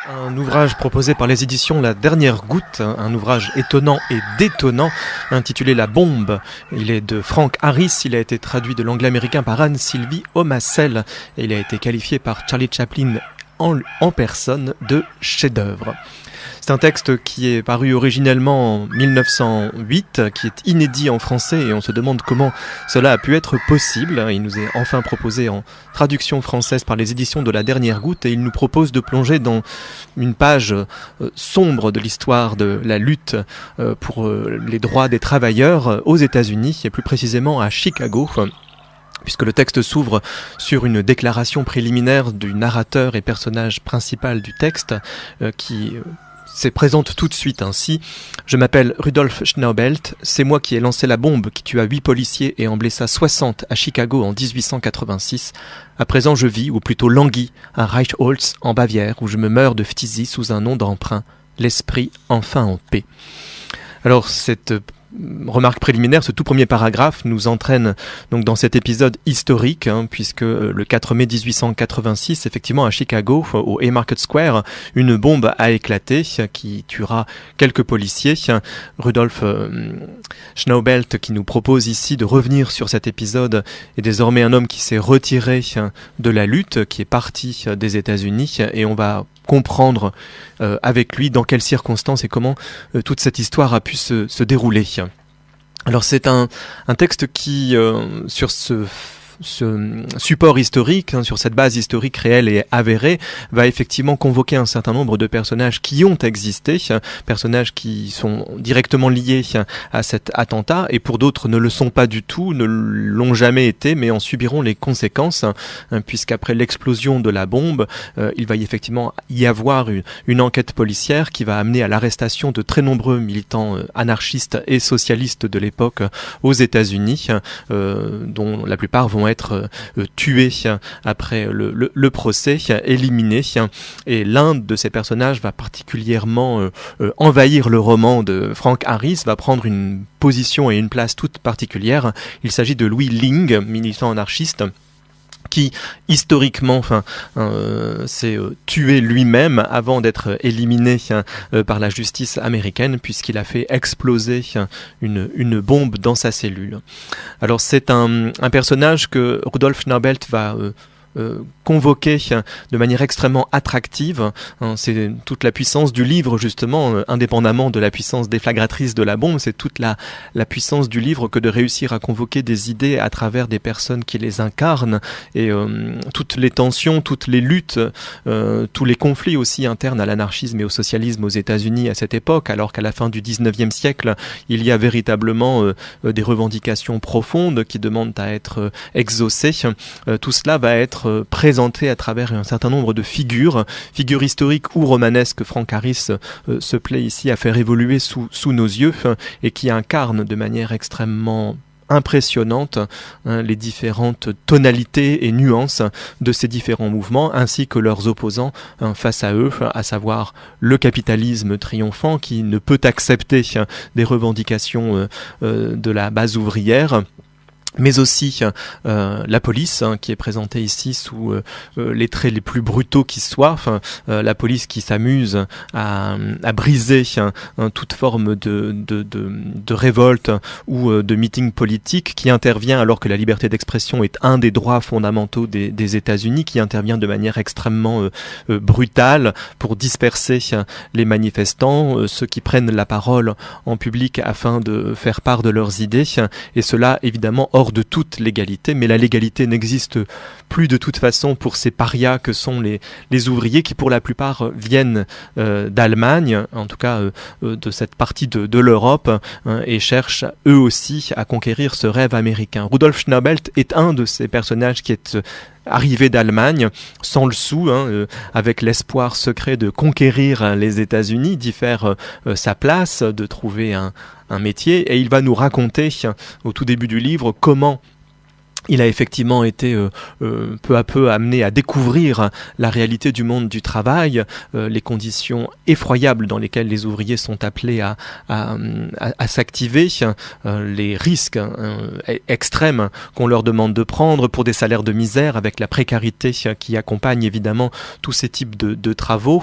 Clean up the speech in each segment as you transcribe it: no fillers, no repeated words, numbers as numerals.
Un ouvrage proposé par les éditions La Dernière Goutte, un ouvrage étonnant et détonnant, intitulé La Bombe. Il est de Frank Harris, il a été traduit de l'anglais américain par Anne-Sylvie Omassel et il a été qualifié par Charlie Chaplin en personne de chef-d'œuvre. C'est un texte qui est paru originellement en 1908, qui est inédit en français et on se demande comment cela a pu être possible. Il nous est enfin proposé en traduction française par les éditions de La Dernière Goutte et il nous propose de plonger dans une page sombre de l'histoire de la lutte pour les droits des travailleurs aux États-Unis et plus précisément à Chicago. Puisque le texte s'ouvre sur une déclaration préliminaire du narrateur et personnage principal du texte qui se présente tout de suite ainsi. Je m'appelle Rudolf Schnaubelt, c'est moi qui ai lancé la bombe qui tua 8 policiers et en blessa 60 à Chicago en 1886. À présent je vis, ou plutôt languis, à Reichholz en Bavière, où je me meurs de phtisie sous un nom d'emprunt. L'esprit enfin en paix. Alors cette remarque préliminaire, ce tout premier paragraphe nous entraîne donc dans cet épisode historique, puisque le 4 mai 1886, effectivement à Chicago, au Haymarket Square, une bombe a éclaté qui tuera quelques policiers. Rudolf Schnaubelt, qui nous propose ici de revenir sur cet épisode, est désormais un homme qui s'est retiré de la lutte, qui est parti des États-Unis, et on va comprendre avec lui dans quelles circonstances et comment toute cette histoire a pu se dérouler. Alors c'est un texte qui, sur ce support historique, sur cette base historique réelle et avérée, va effectivement convoquer un certain nombre de personnages qui ont existé, personnages qui sont directement liés à cet attentat, et pour d'autres ne le sont pas du tout, ne l'ont jamais été, mais en subiront les conséquences, puisqu'après l'explosion de la bombe, il va effectivement y avoir une enquête policière qui va amener à l'arrestation de très nombreux militants anarchistes et socialistes de l'époque aux États-Unis, dont la plupart vont être tués après le procès, éliminés, et l'un de ces personnages va particulièrement envahir le roman de Frank Harris, va prendre une position et une place toute particulière. Il s'agit de Louis Ling, militant anarchiste, qui historiquement s'est tué lui-même avant d'être éliminé par la justice américaine, puisqu'il a fait exploser une bombe dans sa cellule. Alors c'est un personnage que Rudolf Schnaubelt va convoqué de manière extrêmement attractive. C'est toute la puissance du livre, justement, indépendamment de la puissance déflagratrice de la bombe, c'est toute la puissance du livre que de réussir à convoquer des idées à travers des personnes qui les incarnent, et toutes les tensions, toutes les luttes, tous les conflits aussi internes à l'anarchisme et au socialisme aux États-Unis à cette époque, alors qu'à la fin du 19e siècle, il y a véritablement des revendications profondes qui demandent à être exaucées. Tout cela va être présenté à travers un certain nombre de figures historiques ou romanesques. Frank Harris se plaît ici à faire évoluer sous nos yeux et qui incarne de manière extrêmement impressionnante les différentes tonalités et nuances de ces différents mouvements ainsi que leurs opposants face à eux, à savoir le capitalisme triomphant qui ne peut accepter des revendications de la base ouvrière, mais aussi la police qui est présentée ici sous les traits les plus brutaux qui soient, la police qui s'amuse à briser toute forme de révolte ou de meeting politique, qui intervient alors que la liberté d'expression est un des droits fondamentaux des États-Unis, qui intervient de manière extrêmement brutale pour disperser les manifestants, ceux qui prennent la parole en public afin de faire part de leurs idées, et cela évidemment hors de toute légalité, mais la légalité n'existe plus de toute façon pour ces parias que sont les ouvriers qui pour la plupart viennent d'Allemagne, en tout cas de cette partie de l'Europe, et cherchent eux aussi à conquérir ce rêve américain. Rudolf Schnaubelt est un de ces personnages qui est arrivé d'Allemagne sans le sou, avec l'espoir secret de conquérir les États-Unis, d'y faire sa place, de trouver un métier, et il va nous raconter au tout début du livre comment Il a effectivement été peu à peu amené à découvrir la réalité du monde du travail, les conditions effroyables dans lesquelles les ouvriers sont appelés à s'activer, les risques extrêmes qu'on leur demande de prendre pour des salaires de misère, avec la précarité qui accompagne évidemment tous ces types de travaux.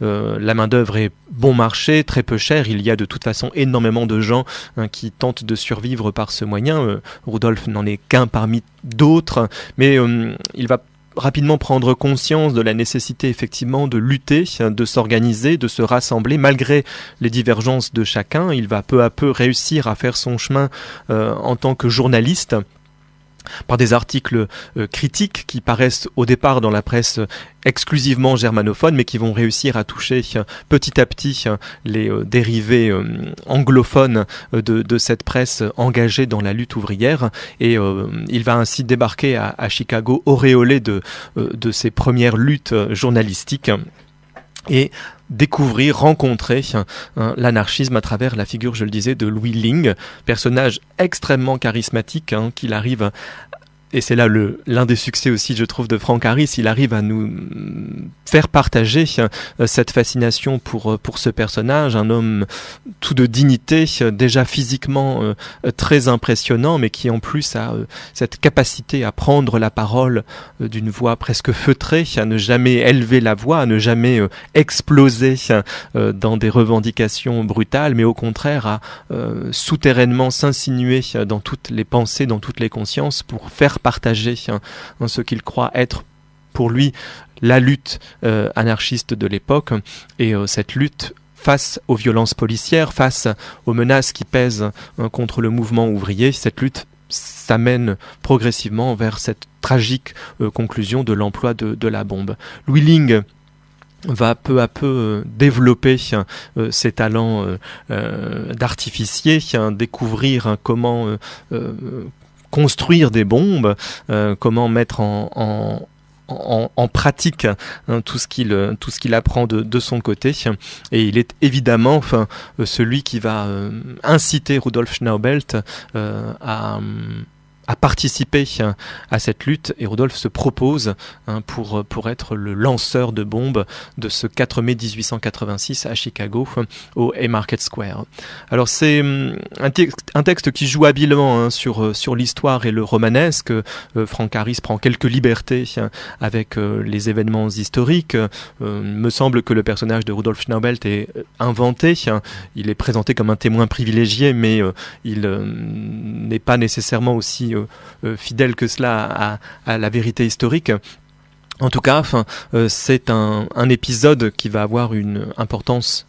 La main-d'œuvre est bon marché, très peu chère. Il y a de toute façon énormément de gens qui tentent de survivre par ce moyen. Rudolf n'en est qu'un parmi d'autres, mais il va rapidement prendre conscience de la nécessité effectivement de lutter, de s'organiser, de se rassembler malgré les divergences de chacun. Il va peu à peu réussir à faire son chemin en tant que journaliste, par des articles critiques qui paraissent au départ dans la presse exclusivement germanophone, mais qui vont réussir à toucher petit à petit les dérivés anglophones de cette presse engagée dans la lutte ouvrière. Et il va ainsi débarquer à Chicago auréolé de ses premières luttes journalistiques et découvrir, rencontrer l'anarchisme à travers la figure, je le disais, de Louis Ling, personnage extrêmement charismatique qu'il arrive, et c'est là l'un des succès aussi, je trouve, de Frank Harris, il arrive à nous faire partager cette fascination pour ce personnage, un homme tout de dignité, déjà physiquement très impressionnant, mais qui en plus a cette capacité à prendre la parole d'une voix presque feutrée, à ne jamais élever la voix, à ne jamais exploser dans des revendications brutales, mais au contraire à souterrainement s'insinuer dans toutes les pensées, dans toutes les consciences, pour faire partager ce qu'il croit être pour lui la lutte anarchiste de l'époque, et cette lutte face aux violences policières, face aux menaces qui pèsent contre le mouvement ouvrier. Cette lutte s'amène progressivement vers cette tragique conclusion de l'emploi de la bombe. Louis Ling va peu à peu développer ses talents d'artificier, découvrir comment construire des bombes, comment mettre en pratique tout ce qu'il apprend de son côté. Et il est évidemment celui qui va inciter Rudolf Schnaubelt à participer à cette lutte, et Rudolf se propose pour être le lanceur de bombes de ce 4 mai 1886 à Chicago, au Haymarket Square. Alors c'est un texte qui joue habilement sur l'histoire et le romanesque. Frank Harris prend quelques libertés avec les événements historiques. Me semble que le personnage de Rudolf Schnaubelt est inventé. Il est présenté comme un témoin privilégié, mais il n'est pas nécessairement aussi fidèle que cela à la vérité historique. En tout cas, c'est un épisode qui va avoir une importance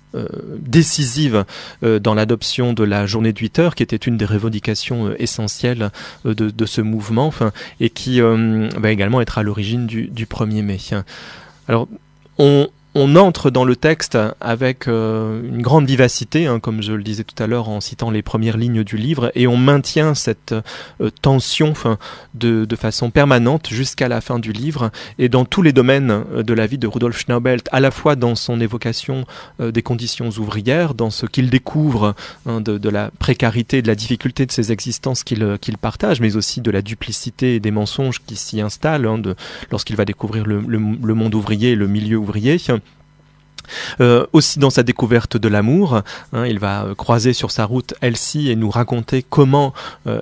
décisive dans l'adoption de la journée de 8 heures, qui était une des revendications essentielles de ce mouvement, et qui va également être à l'origine du 1er mai. Alors, on entre dans le texte avec une grande vivacité, comme je le disais tout à l'heure en citant les premières lignes du livre, et on maintient cette tension de façon permanente jusqu'à la fin du livre, et dans tous les domaines de la vie de Rudolf Schnaubelt, à la fois dans son évocation des conditions ouvrières, dans ce qu'il découvre de la précarité, de la difficulté de ses existences qu'il partage, mais aussi de la duplicité et des mensonges qui s'y installent lorsqu'il va découvrir le monde ouvrier et le milieu ouvrier. Aussi dans sa découverte de l'amour, il va croiser sur sa route Elsie et nous raconter comment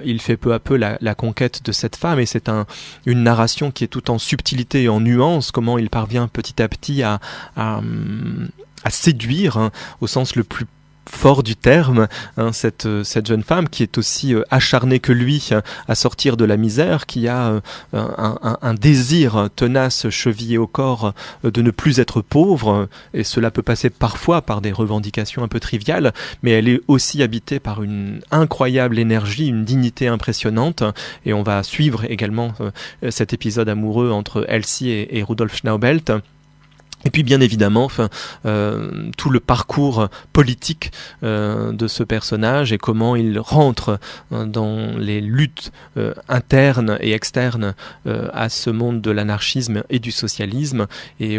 il fait peu à peu la conquête de cette femme, et c'est une narration qui est tout en subtilité et en nuance, comment il parvient petit à petit à séduire, au sens le plus fort du terme, cette jeune femme qui est aussi acharnée que lui à sortir de la misère, qui a un désir tenace chevillé au corps de ne plus être pauvre, et cela peut passer parfois par des revendications un peu triviales, mais elle est aussi habitée par une incroyable énergie, une dignité impressionnante, et on va suivre également cet épisode amoureux entre Elsie et Rudolf Schnaubelt. Et puis bien évidemment, tout le parcours politique de ce personnage et comment il rentre dans les luttes internes et externes à ce monde de l'anarchisme et du socialisme, et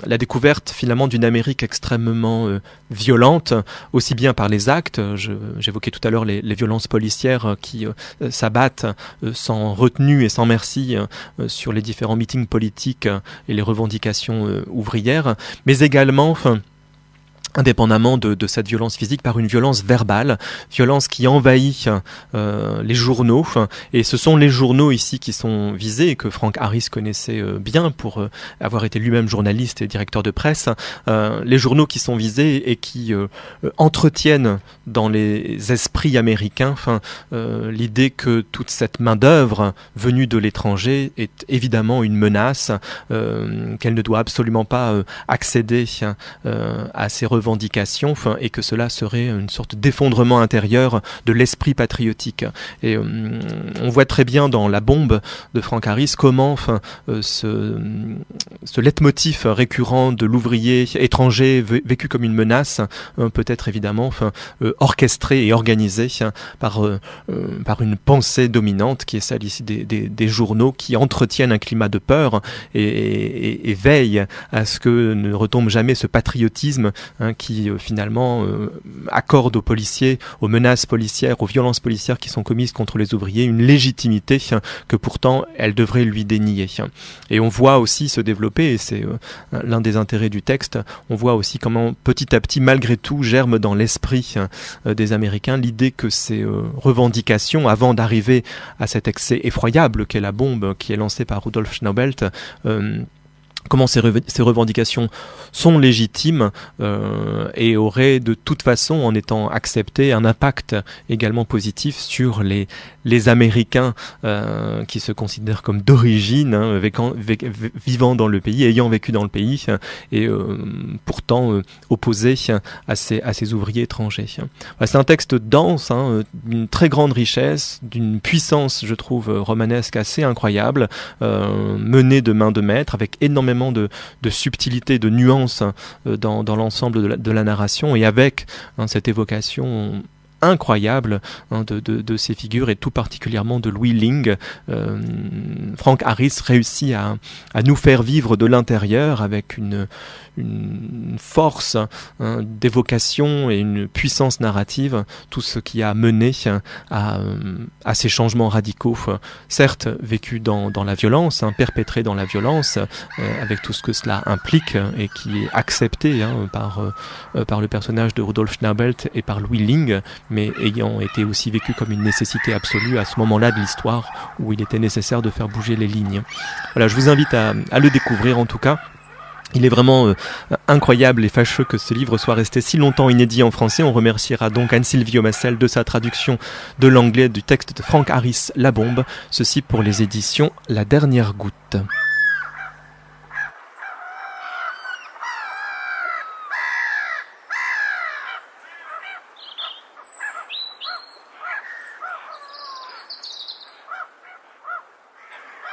la découverte finalement d'une Amérique extrêmement violente, aussi bien par les actes, j'évoquais tout à l'heure les violences policières qui s'abattent sans retenue et sans merci sur les différents meetings politiques et les revendications ouvrière, mais également, indépendamment de cette violence physique, par une violence verbale, violence qui envahit les journaux, et ce sont les journaux ici qui sont visés, et que Frank Harris connaissait bien pour avoir été lui-même journaliste et directeur de presse, les journaux qui sont visés et qui entretiennent dans les esprits américains l'idée que toute cette main-d'œuvre venue de l'étranger est évidemment une menace, qu'elle ne doit absolument pas accéder à ces revendications, et que cela serait une sorte d'effondrement intérieur de l'esprit patriotique. Et on voit très bien dans La bombe de Frank Harris comment ce leitmotiv récurrent de l'ouvrier étranger vécu comme une menace peut être évidemment orchestré et organisé par une pensée dominante qui est celle ici des journaux, qui entretiennent un climat de peur et veillent à ce que ne retombe jamais ce patriotisme qui finalement accorde aux policiers, aux menaces policières, aux violences policières qui sont commises contre les ouvriers, une légitimité que pourtant elles devraient lui dénier. Et on voit aussi se développer, et c'est l'un des intérêts du texte, on voit aussi comment petit à petit, malgré tout, germe dans l'esprit des Américains l'idée que ces revendications, avant d'arriver à cet excès effroyable qu'est la bombe qui est lancée par Rudolf Schnaubelt, comment ces revendications sont légitimes et auraient de toute façon, en étant acceptées, un impact également positif sur les Américains qui se considèrent comme d'origine, vivant dans le pays, ayant vécu dans le pays, et pourtant opposés à ces ouvriers étrangers. C'est un texte dense, d'une très grande richesse, d'une puissance, je trouve, romanesque assez incroyable, mené de main de maître, avec énormément de subtilité, de nuances dans l'ensemble de la narration, et avec cette évocation incroyable de ces figures, et tout particulièrement de Louis Ling. Frank Harris réussit à nous faire vivre de l'intérieur avec une force d'évocation et une puissance narrative, tout ce qui a mené à ces changements radicaux, certes vécus dans la violence, perpétrés dans la violence, avec tout ce que cela implique, et qui est accepté par le personnage de Rudolf Schnaubelt et par Louis Ling, mais ayant été aussi vécu comme une nécessité absolue à ce moment-là de l'histoire où il était nécessaire de faire bouger les lignes. Voilà, je vous invite à le découvrir en tout cas. Il est vraiment incroyable et fâcheux que ce livre soit resté si longtemps inédit en français. On remerciera donc Anne-Sylvie Omassel de sa traduction de l'anglais du texte de Frank Harris, La bombe. Ceci pour les éditions La Dernière Goutte.